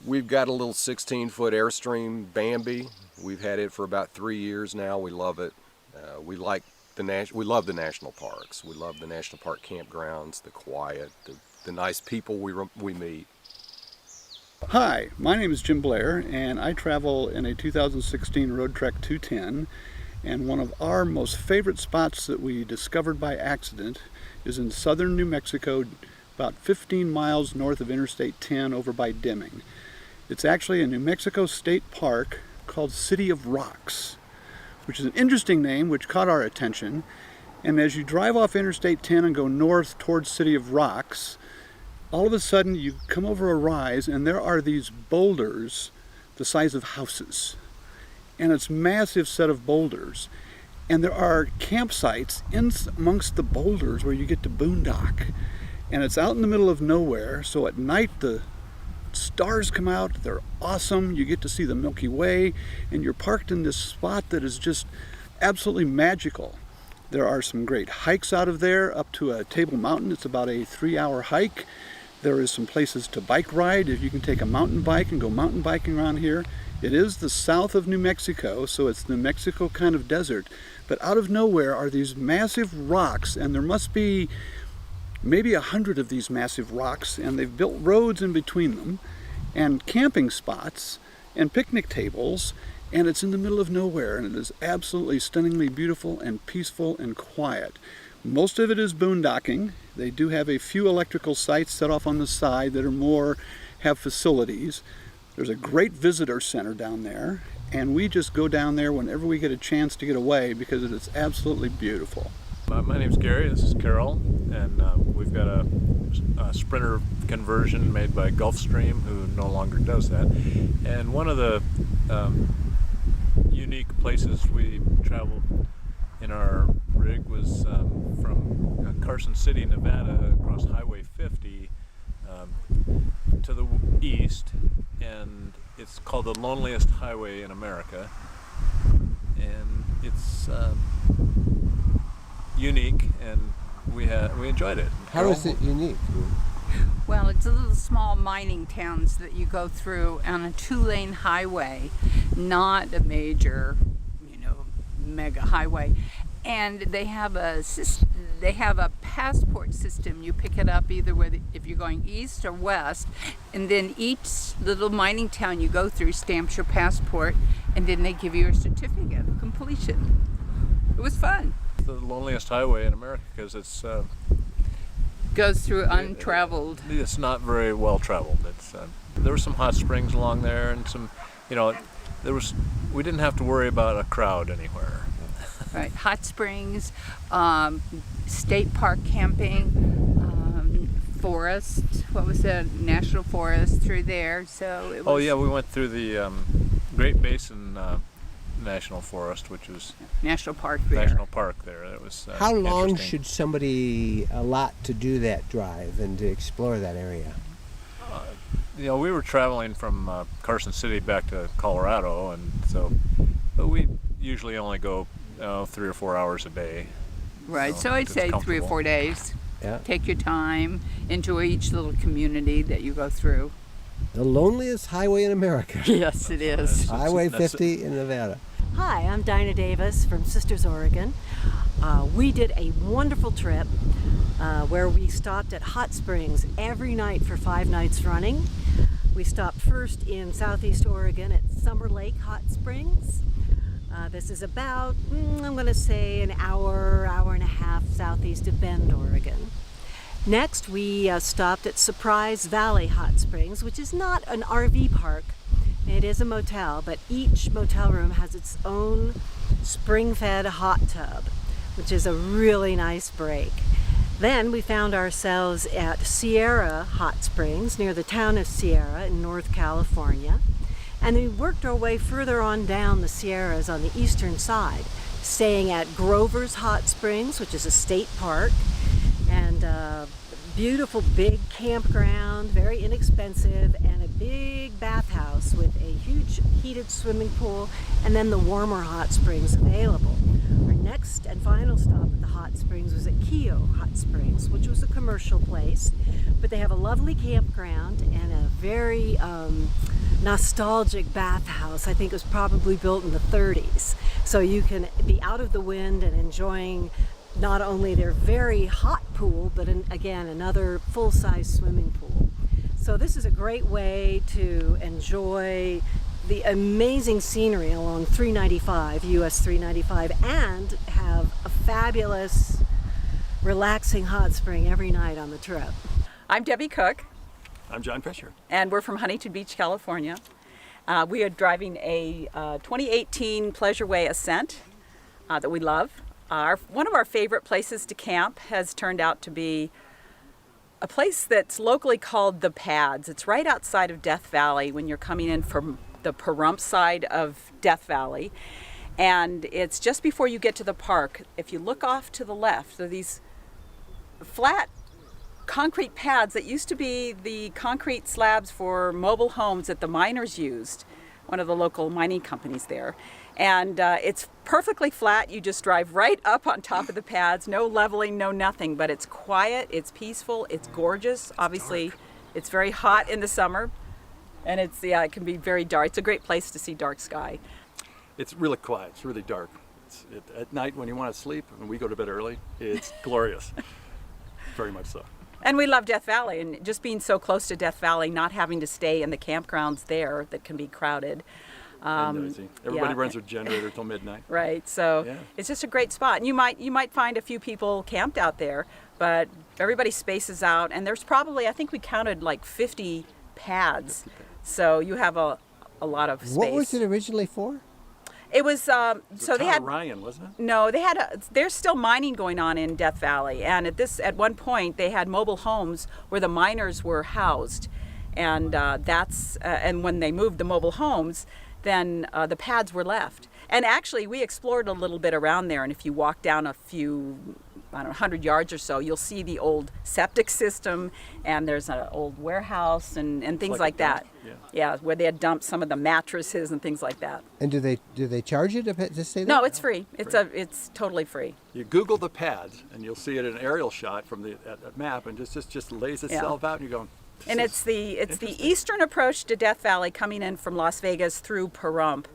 We've got a little 16-foot Airstream Bambi. We've had it for about 3 years now. We love it. We love the national parks. We love the national park campgrounds, the quiet, the nice people we meet. Hi, my name is Jim Blair, and I travel in a 2016 Road Trek 210. And one of our most favorite spots that we discovered by accident is in southern New Mexico, about 15 miles north of Interstate 10 over by Deming. It's actually a New Mexico state park called City of Rocks, which is an interesting name which caught our attention. And as you drive off Interstate 10 and go north towards City of Rocks, all of a sudden you come over a rise and there are these boulders the size of houses. And it's a massive set of boulders. And there are campsites in amongst the boulders where you get to boondock. And it's out in the middle of nowhere, so at night the stars come out, they're awesome, you get to see the Milky Way, and you're parked in this spot that is just absolutely magical. There are some great hikes out of there, up to a Table Mountain. It's about a 3-hour hike. There is some places to bike ride, if you can take a mountain bike and go mountain biking around here. It is the south of New Mexico, so it's New Mexico kind of desert, but out of nowhere are these massive rocks, and there must be maybe 100 of these massive rocks, and they've built roads in between them, and camping spots, and picnic tables, and it's in the middle of nowhere, and it is absolutely stunningly beautiful and peaceful and quiet. Most of it is boondocking. They do have a few electrical sites set off on the side that are have facilities. There's a great visitor center down there, and we just go down there whenever we get a chance to get away because it is absolutely beautiful. My name's Gary, this is Carol, and we've got a Sprinter conversion made by Gulfstream, who no longer does that. And one of the unique places we traveled in our rig was from Carson City, Nevada, across Highway 50 to the east, and it's called the loneliest highway in America, and it's unique, and we enjoyed it. How is it unique? Well, it's a little small mining towns that you go through on a 2-lane highway, not a major, mega highway. And they have a passport system. You pick it up either if you're going east or west, and then each little mining town you go through stamps your passport, and then they give you a certificate of completion. It was fun. The loneliest highway in America because it's goes through untraveled. It's not very well traveled. There were some hot springs along there, and some, we didn't have to worry about a crowd anywhere. Right, hot springs, state park camping, forest. What was that? National forest through there. So it was. Oh yeah, we went through the Great Basin National Forest, which was National Park there. That was how long should somebody allot to do that drive and to explore that area? We were traveling from Carson City back to Colorado, and but we usually only go 3 or 4 hours a day. Right, so I'd say 3 or 4 days. Yeah. Take your time, enjoy each little community that you go through. The loneliest highway in America. Yes, it is. Highway 50 in Nevada. Hi, I'm Dianna Davis from Sisters, Oregon. We did a wonderful trip where we stopped at hot springs every night for 5 nights running. We stopped first in Southeast Oregon at Summer Lake Hot Springs. This is about, I'm going to say, an hour and a half southeast of Bend, Oregon. Next, we stopped at Surprise Valley Hot Springs, which is not an RV park. It is a motel, but each motel room has its own spring-fed hot tub. which is a really nice break. Then we found ourselves at Sierra Hot Springs near the town of Sierra in North California. And we worked our way further on down the Sierras on the eastern side, staying at Grover's Hot Springs, which is a state park, and a beautiful big campground, very inexpensive, and a big bathhouse with a huge heated swimming pool, and then the warmer hot springs available. Our next and final stop at the hot springs was at Keogh Hot Springs, which was a commercial place, but they have a lovely campground and a very nostalgic bathhouse. I think it was probably built in the 30s. So you can be out of the wind and enjoying not only their very hot pool, but again, another full-size swimming pool. So this is a great way to enjoy the amazing scenery along 395, US 395, and have a fabulous, relaxing hot spring every night on the trip. I'm Debbie Cook. I'm John Fisher. And we're from Huntington Beach, California. We are driving a 2018 Pleasureway Ascent that we love. One of our favorite places to camp has turned out to be a place that's locally called The Pads. It's right outside of Death Valley when you're coming in from the Pahrump side of Death Valley. And it's just before you get to the park. If you look off to the left, there are these flat concrete pads that used to be the concrete slabs for mobile homes that the miners used, one of the local mining companies there. And it's perfectly flat. You just drive right up on top of the pads, no leveling, no nothing, but it's quiet, it's peaceful, it's gorgeous. Obviously, it's very hot in the summer, and it can be very dark. It's a great place to see dark sky. It's really quiet. It's really dark. At night when you want to sleep, and we go to bed early, it's glorious. Very much so. And we love Death Valley, and just being so close to Death Valley, not having to stay in the campgrounds there that can be crowded. Everybody runs their generator till midnight. Right, so it's just a great spot. And you might find a few people camped out there, but everybody spaces out, and there's probably, I think we counted like 50 pads. So you have a lot of space. What was it originally for? It was so they had Ryan, wasn't it? No, there's still mining going on in Death Valley, and at one point they had mobile homes where the miners were housed, and and when they moved the mobile homes, then the pads were left. And actually, we explored a little bit around there, and if you walk down a few, 100 yards or so, you'll see the old septic system, and there's an old warehouse and things like that. Yeah, where they had dumped some of the mattresses and things like that. And do they charge you to stay there? No, it's free. It's totally free. You Google the pads, and you'll see it in an aerial shot from the map, and just lays itself out, and you're going. And it's the eastern approach to Death Valley, coming in from Las Vegas through Pahrump,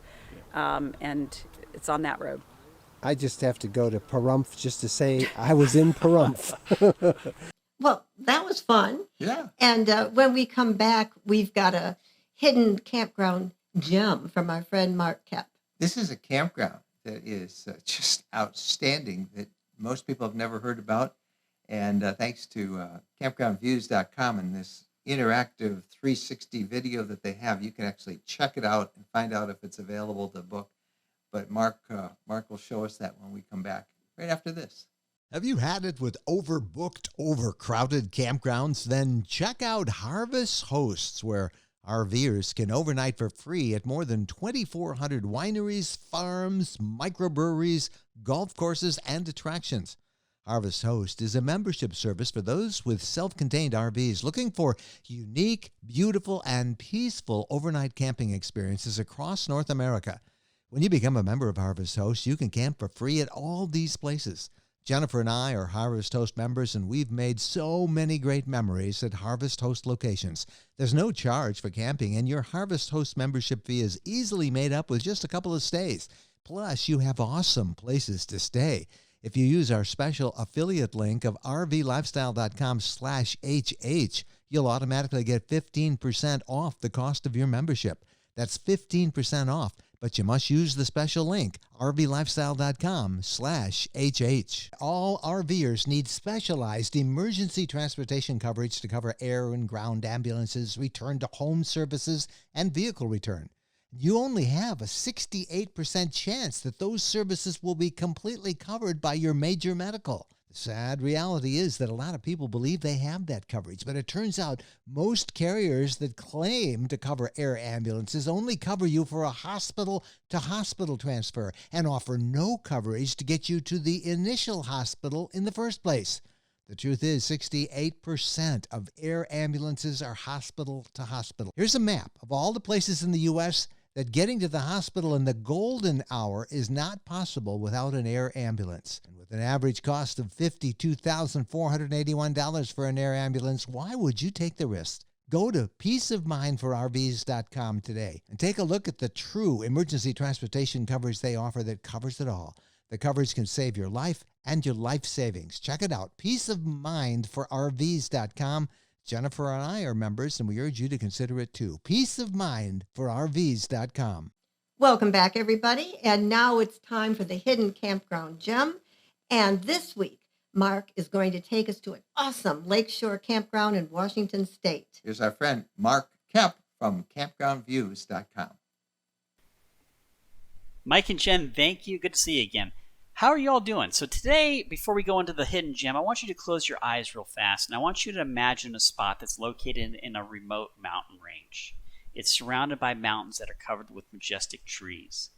and it's on that road. I just have to go to Pahrump just to say I was in Pahrump. Well, that was fun. Yeah. And when we come back, we've got a hidden campground gem from our friend Mark Kepp. This is a campground that is just outstanding that most people have never heard about. And thanks to campgroundviews.com and this interactive 360 video that they have, you can actually check it out and find out if it's available to book. But Mark will show us that when we come back right after this. Have you had it with overbooked, overcrowded campgrounds? Then check out Harvest Hosts, where RVers can overnight for free at more than 2,400 wineries, farms, microbreweries, golf courses, and attractions. Harvest Host is a membership service for those with self-contained RVs looking for unique, beautiful, and peaceful overnight camping experiences across North America. When you become a member of Harvest Host, you can camp for free at all these places. Jennifer and I are Harvest Host members, and we've made so many great memories at Harvest Host locations. There's no charge for camping, and your Harvest Host membership fee is easily made up with just a couple of stays. Plus, you have awesome places to stay. If you use our special affiliate link of rvlifestyle.com/HH, you'll automatically get 15% off the cost of your membership. That's 15% off, but you must use the special link, rvlifestyle.com/HH. All RVers need specialized emergency transportation coverage to cover air and ground ambulances, return to home services, and vehicle return. you only have a 68% chance that those services will be completely covered by your major medical. The sad reality is that a lot of people believe they have that coverage, but it turns out most carriers that claim to cover air ambulances only cover you for a hospital-to-hospital transfer and offer no coverage to get you to the initial hospital in the first place. The truth is, 68% of air ambulances are hospital-to-hospital. Here's a map of all the places in the U.S. that getting to the hospital in the golden hour is not possible without an air ambulance. And with an average cost of $52,481 for an air ambulance, why would you take the risk? Go to peaceofmindforrvs.com today and take a look at the true emergency transportation coverage they offer that covers it all. The coverage can save your life and your life savings. Check it out, peaceofmindforrvs.com. Jennifer and I are members, and we urge you to consider it too. peaceofmindforrvs.com. Welcome back, everybody. And now it's time for the Hidden Campground Gem. And this week, Mark is going to take us to an awesome lakeshore campground in Washington State. Here's our friend Mark Kemp from campgroundviews.com. Mike and Jen, thank you. Good to see you again. How are you all doing? So today, before we go into the hidden gem, I want you to close your eyes real fast, and I want you to imagine a spot that's located in a remote mountain range. It's surrounded by mountains that are covered with majestic trees.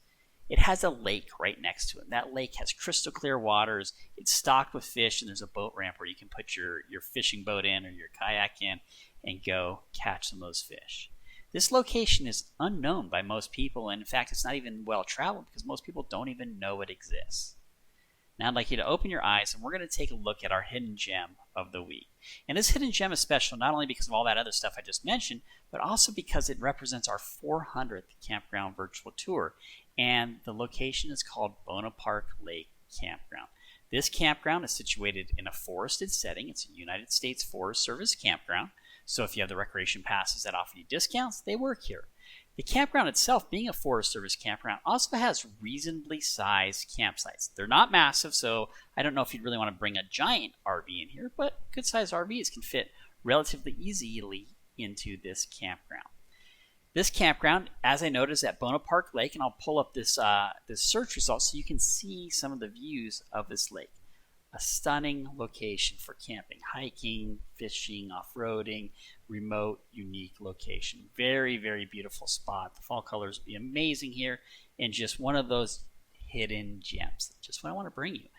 It has a lake right next to it. That lake has crystal clear waters. It's stocked with fish, and there's a boat ramp where you can put your fishing boat in or your kayak in and go catch some of those fish. This location is unknown by most people, and in fact, it's not even well traveled because most people don't even know it exists. Now I'd like you to open your eyes, and we're going to take a look at our hidden gem of the week. And this hidden gem is special not only because of all that other stuff I just mentioned, but also because it represents our 400th campground virtual tour. And the location is called Bonaparte Lake Campground. This campground is situated in a forested setting. It's a United States Forest Service campground. So if you have the recreation passes that offer you discounts, they work here. The campground itself, being a Forest Service campground, also has reasonably sized campsites. They're not massive, so I don't know if you'd really want to bring a giant RV in here, but good-sized RVs can fit relatively easily into this campground. This campground, as I noted, is at Bonaparte Lake, and I'll pull up this search result so you can see some of the views of this lake. A stunning location for camping, hiking, fishing, off-roading, remote, unique location. Very, very beautiful spot. The fall colors will be amazing here, and just one of those hidden gems. Just what I want to bring you.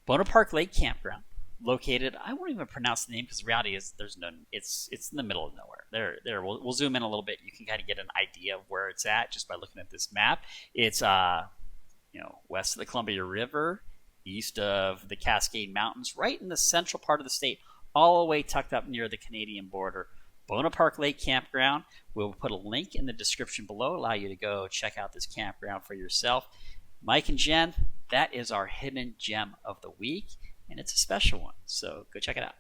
Bonaparte Lake Campground, located, I won't even pronounce the name because the reality is there's none. It's in the middle of nowhere. There. We'll zoom in a little bit. You can kind of get an idea of where it's at just by looking at this map. It's west of the Columbia River, east of the Cascade Mountains, right in the central part of the state, all the way tucked up near the Canadian border. Bonaparte Lake Campground. We'll put a link in the description below, allow you to go check out this campground for yourself. Mike and Jen, that is our hidden gem of the week, and it's a special one, so go check it out.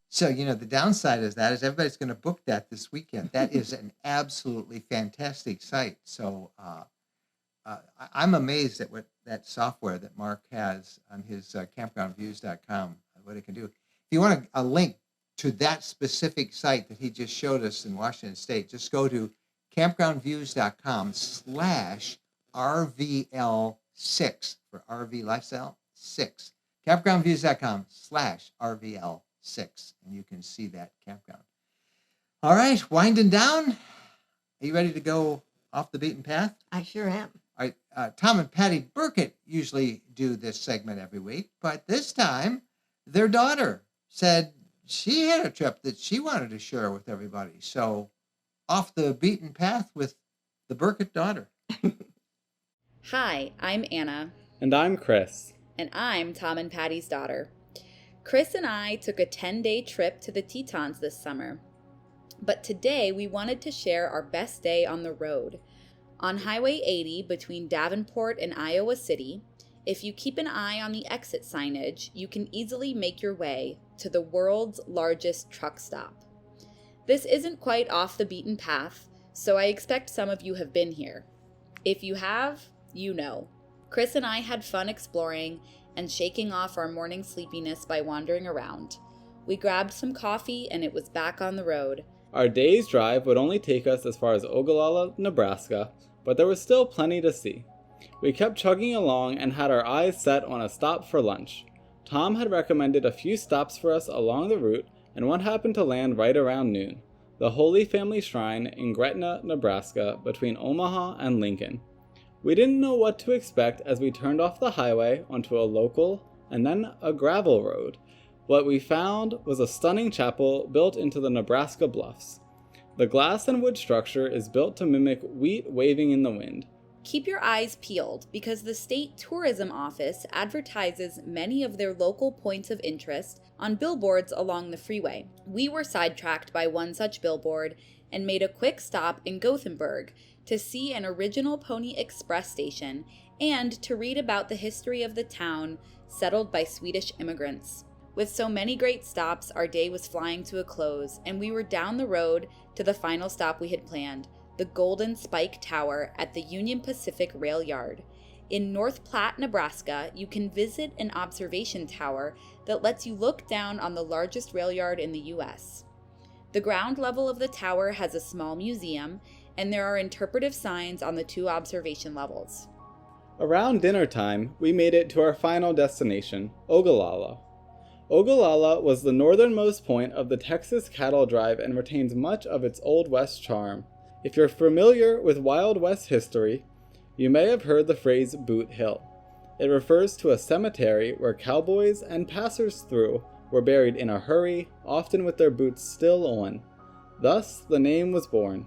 So, the downside of that is everybody's going to book that this weekend. That is an absolutely fantastic site. So I'm amazed at what that software that Mark has on his campgroundviews.com, what it can do. If you want a link to that specific site that he just showed us in Washington State, just go to campgroundviews.com/RVL6 for RV Lifestyle 6. Campgroundviews.com/RVL6, and you can see that campground. All right, winding down. Are you ready to go off the beaten path? I sure am. All right, Tom and Patty Burkett usually do this segment every week, but this time their daughter said she had a trip that she wanted to share with everybody. So off the beaten path with the Burkett daughter. Hi, I'm Anna. And I'm Chris. And I'm Tom and Patty's daughter. Chris and I took a 10-day trip to the Tetons this summer. But today we wanted to share our best day on the road. On Highway 80 between Davenport and Iowa City, if you keep an eye on the exit signage, you can easily make your way to the world's largest truck stop. This isn't quite off the beaten path, so I expect some of you have been here. If you have, you know. Chris and I had fun exploring and shaking off our morning sleepiness by wandering around. We grabbed some coffee and it was back on the road. Our day's drive would only take us as far as Ogallala, Nebraska, but there was still plenty to see. We kept chugging along and had our eyes set on a stop for lunch. Tom had recommended a few stops for us along the route, and one happened to land right around noon: the Holy Family Shrine in Gretna, Nebraska, between Omaha and Lincoln. We didn't know what to expect as we turned off the highway onto a local and then a gravel road. What we found was a stunning chapel built into the Nebraska bluffs. The glass and wood structure is built to mimic wheat waving in the wind. Keep your eyes peeled because the State Tourism Office advertises many of their local points of interest on billboards along the freeway. We were sidetracked by one such billboard and made a quick stop in Gothenburg to see an original Pony Express station and to read about the history of the town settled by Swedish immigrants. With so many great stops, our day was flying to a close, and we were down the road to the final stop we had planned, the Golden Spike Tower at the Union Pacific Rail Yard. In North Platte, Nebraska, you can visit an observation tower that lets you look down on the largest rail yard in the U.S. The ground level of the tower has a small museum, and there are interpretive signs on the 2 observation levels. Around dinner time, we made it to our final destination, Ogallala. Ogallala was the northernmost point of the Texas Cattle Drive and retains much of its Old West charm. If you're familiar with Wild West history, you may have heard the phrase Boot Hill. It refers to a cemetery where cowboys and passers-through were buried in a hurry, often with their boots still on. Thus, the name was born.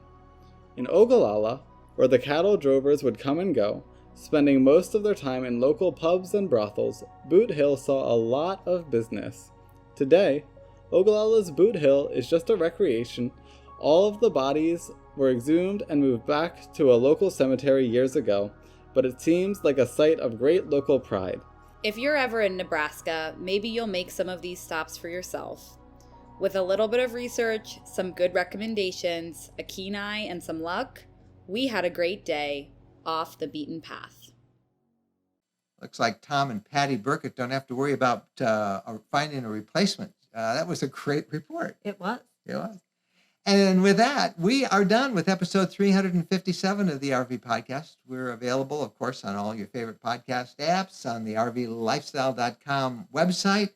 In Ogallala, where the cattle drovers would come and go, spending most of their time in local pubs and brothels, Boot Hill saw a lot of business. Today, Ogallala's Boot Hill is just a recreation. All of the bodies were exhumed and moved back to a local cemetery years ago, but it seems like a site of great local pride. If you're ever in Nebraska, maybe you'll make some of these stops for yourself. With a little bit of research, some good recommendations, a keen eye, and some luck, we had a great day off the beaten path. Looks like Tom and Patty Burkett don't have to worry about finding a replacement. That was a great report. It was. It was. And with that, we are done with episode 357 of the RV Podcast. We're available, of course, on all your favorite podcast apps, on the RVlifestyle.com website.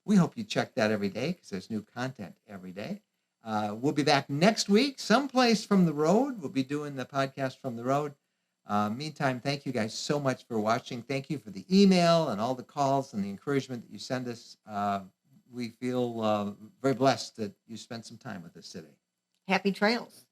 We hope you check that every day because there's new content every day. We'll be back next week, someplace from the road. We'll be doing the podcast from the road. Meantime, thank you guys so much for watching. Thank you for the email and all the calls and the encouragement that you send us. We feel very blessed that you spent some time with us today. Happy trails.